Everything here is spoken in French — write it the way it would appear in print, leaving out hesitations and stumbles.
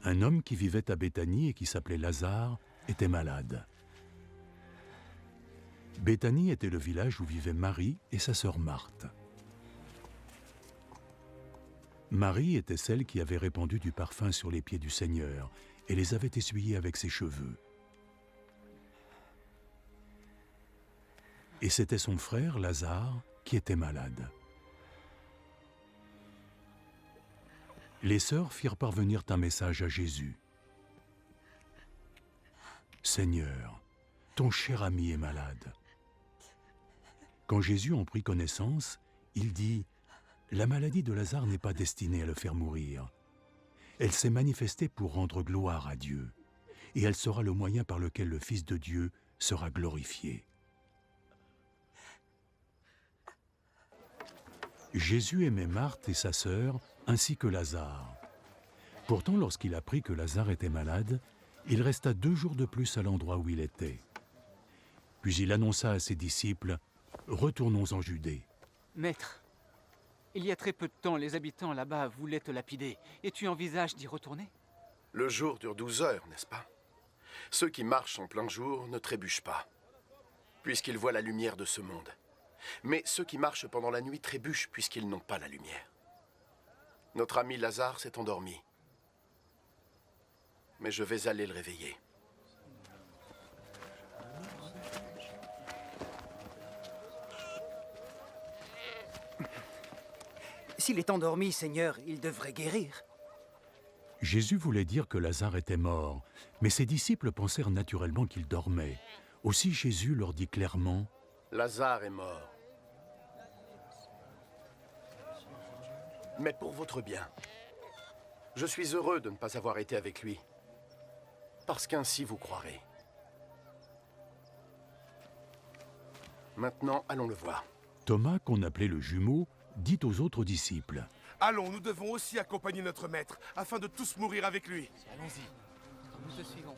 Un homme qui vivait à Béthanie et qui s'appelait Lazare était malade. Béthanie était le village où vivaient Marie et sa sœur Marthe. Marie était celle qui avait répandu du parfum sur les pieds du Seigneur et les avait essuyés avec ses cheveux. Et c'était son frère Lazare qui était malade. Les sœurs firent parvenir un message à Jésus. « Seigneur, ton cher ami est malade. » Quand Jésus en prit connaissance, il dit « La maladie de Lazare n'est pas destinée à le faire mourir. Elle s'est manifestée pour rendre gloire à Dieu, et elle sera le moyen par lequel le Fils de Dieu sera glorifié. » Jésus aimait Marthe et sa sœur, ainsi que Lazare. Pourtant, lorsqu'il apprit que Lazare était malade, il resta 2 jours de plus à l'endroit où il était. Puis il annonça à ses disciples « Retournons en Judée. » Maître, il y a très peu de temps, les habitants là-bas voulaient te lapider, et tu envisages d'y retourner? Le jour dure 12 heures, n'est-ce pas? Ceux qui marchent en plein jour ne trébuchent pas, puisqu'ils voient la lumière de ce monde. Mais ceux qui marchent pendant la nuit trébuchent puisqu'ils n'ont pas la lumière. Notre ami Lazare s'est endormi. Mais je vais aller le réveiller. S'il est endormi, Seigneur, il devrait guérir. Jésus voulait dire que Lazare était mort, mais ses disciples pensèrent naturellement qu'il dormait. Aussi Jésus leur dit clairement « Lazare est mort. Mais pour votre bien. Je suis heureux de ne pas avoir été avec lui, parce qu'ainsi vous croirez. Maintenant, allons le voir. » Thomas, qu'on appelait le jumeau, dit aux autres disciples « Allons, nous devons aussi accompagner notre maître, afin de tous mourir avec lui. » Allons-y, nous te suivons.